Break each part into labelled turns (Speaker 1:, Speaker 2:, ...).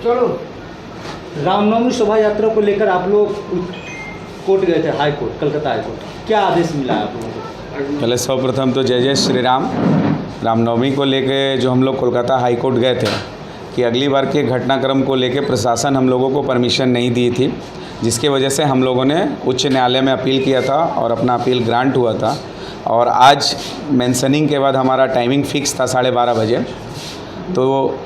Speaker 1: चलो। रामनवमी शोभा यात्रा को लेकर आप लोग कोर्ट गए थे, high court, Calcutta high court, क्या आदेश मिला है आप लोगों को?
Speaker 2: पहले सर्वप्रथम तो जय जय श्री राम। रामनवमी को लेके जो हम लोग कोलकाता हाई कोर्ट गए थे कि अगली बार के घटनाक्रम को लेके प्रशासन हम लोगों को परमिशन नहीं दी थी, जिसके वजह से हम लोगों ने उच्च न्यायालय में अपील किया था और अपना अपील ग्रांट हुआ था। और आज मेंशनिंग के बाद हमारा टाइमिंग फिक्स था 12:30 बजे। तो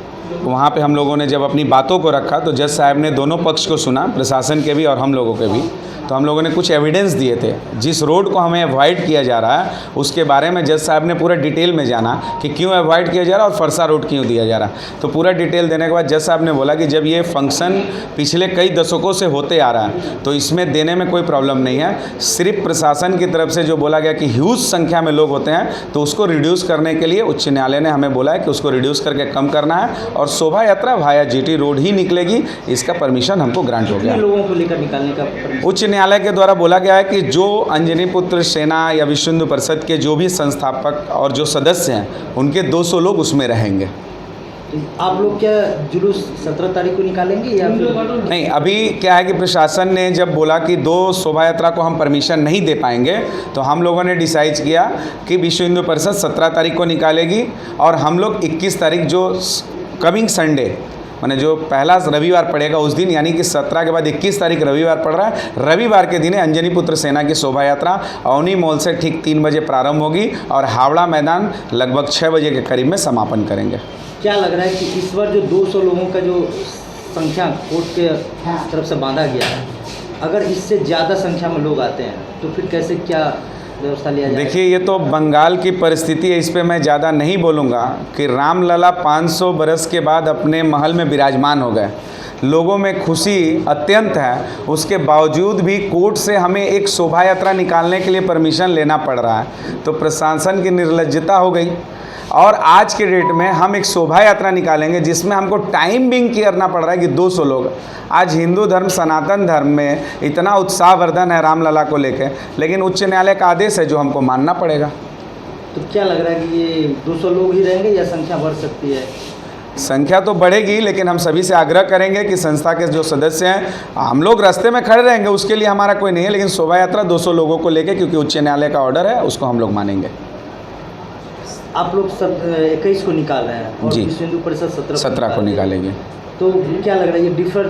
Speaker 2: वहाँ पे हम लोगों ने जब अपनी बातों को रखा तो जज साहब ने दोनों पक्ष को सुना, प्रशासन के भी और हम लोगों के भी। तो हम लोगों ने कुछ एविडेंस दिए थे, जिस रोड को हमें अवॉइड किया जा रहा है उसके बारे में जज साहब ने पूरा डिटेल में जाना कि क्यों अवॉइड किया जा रहा है और फरसा रोड क्यों दिया जा रहा है। तो पूरा डिटेल देने के बाद जज साहब ने बोला कि जब ये फंक्शन पिछले कई दशकों से होते आ रहा है तो इसमें देने में कोई प्रॉब्लम नहीं है। सिर्फ प्रशासन की तरफ से जो बोला गया कि ह्यूज संख्या में लोग होते हैं तो उसको रिड्यूस करने के लिए उच्च न्यायालय ने हमें बोला है कि उसको रिड्यूस करके कम करना है और शोभा यात्रा वाया जीटी रोड ही निकलेगी। इसका परमिशन हमको ग्रांट हो गया।
Speaker 1: लोगों को लेकर निकालने का
Speaker 2: उच्च न्यायालय के द्वारा बोला गया है कि जो अंजनी पुत्र सेना या विश्व हिंदू परिषद के जो भी संस्थापक और जो सदस्य हैं उनके 200 लोग उसमें रहेंगे।
Speaker 1: आप लोग क्या जुलूस 17 तारीख को निकालेंगे या फिर
Speaker 2: नहीं? अभी क्या है कि प्रशासन ने जब बोला कि 2 शोभा यात्रा को हम परमिशन नहीं दे पाएंगे तो हम लोगों ने डिसाइड किया कि विश्व हिंदू परिषद 17 तारीख को निकालेगी और हम लोग 21 तारीख जो कमिंग संडे माने जो पहला रविवार पड़ेगा उस दिन, यानी कि 17 के बाद 21 तारीख रविवार पड़ रहा है, रविवार के दिन अंजनी पुत्र सेना की शोभा यात्रा अवनी मॉल से ठीक 3 बजे प्रारंभ होगी और हावड़ा मैदान लगभग 6 बजे के करीब में समापन करेंगे।
Speaker 1: क्या लग रहा है कि इस बार जो 200 लोगों का जो संख्या कोर्ट के तरफ से बांधा गया है, अगर इससे ज़्यादा संख्या में लोग आते हैं तो फिर कैसे क्या व्यवस्था लिया जाए?
Speaker 2: देखिए, ये तो बंगाल की परिस्थिति है, इस पे मैं ज़्यादा नहीं बोलूँगा कि रामलला 500 बरस के बाद अपने महल में विराजमान हो गए। लोगों में खुशी अत्यंत है, उसके बावजूद भी कोर्ट से हमें एक शोभा यात्रा निकालने के लिए परमिशन लेना पड़ रहा है। तो प्रशासन की निर्लज्जता हो गई और आज के डेट में हम एक शोभा यात्रा निकालेंगे जिसमें हमको टाइम बिंग करना पड़ रहा है कि 200 लोग। आज हिंदू धर्म सनातन धर्म में इतना उत्साहवर्धन है रामलला को लेकर, लेकिन उच्च न्यायालय का आदेश है जो हमको मानना पड़ेगा।
Speaker 1: तो क्या लग रहा है कि ये 200 लोग ही रहेंगे या संख्या बढ़ सकती है?
Speaker 2: संख्या तो बढ़ेगी, लेकिन हम सभी से आग्रह करेंगे कि संस्था के जो सदस्य हैं, हम लोग रास्ते में खड़े रहेंगे, उसके लिए हमारा कोई नहीं है, लेकिन शोभा यात्रा 200 लोगों को लेकर, क्योंकि उच्च न्यायालय का ऑर्डर है, उसको हम लोग मानेंगे।
Speaker 1: आप लोग 21 को निकाल रहे हैं और विश्व हिंदू परिषद
Speaker 2: 17 को निकालेंगे।
Speaker 1: तो क्या लग रहा है ये डिफर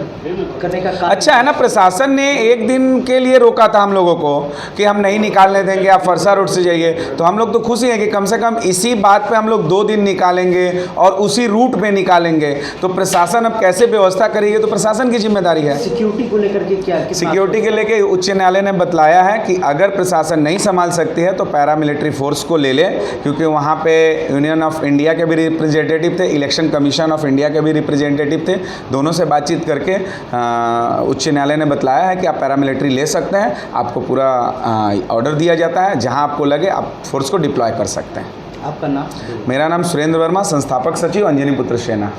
Speaker 1: करने का कारण?
Speaker 2: अच्छा है ना, प्रशासन ने एक दिन के लिए रोका था हम लोगों को कि हम नहीं निकालने देंगे, आप फरसा रोड से जाइए। तो हम लोग तो खुशी हैं कि कम से कम इसी बात पे हम लोग 2 दिन निकालेंगे और उसी रूट में निकालेंगे। तो प्रशासन अब कैसे व्यवस्था करेगी तो प्रशासन की जिम्मेदारी है।
Speaker 1: सिक्योरिटी को लेकर के क्या
Speaker 2: सिक्योरिटी के लेके उच्च न्यायालय ने बतलाया है कि अगर प्रशासन नहीं संभाल सकती है तो पैरामिलिट्री फोर्स को ले ले, क्योंकि वहाँ पे यूनियन ऑफ इंडिया के भी रिप्रेजेंटेटिव थे, इलेक्शन कमीशन ऑफ इंडिया के भी रिप्रेजेंटेटिव थे। दोनों से बातचीत करके उच्च न्यायालय ने बतलाया है कि आप पैरामिलिट्री ले सकते हैं, आपको पूरा ऑर्डर दिया जाता है, जहां आपको लगे आप फोर्स को डिप्लॉय कर सकते हैं।
Speaker 1: आपका नाम?
Speaker 2: मेरा नाम सुरेंद्र वर्मा, संस्थापक सचिव अंजनी पुत्र सेना।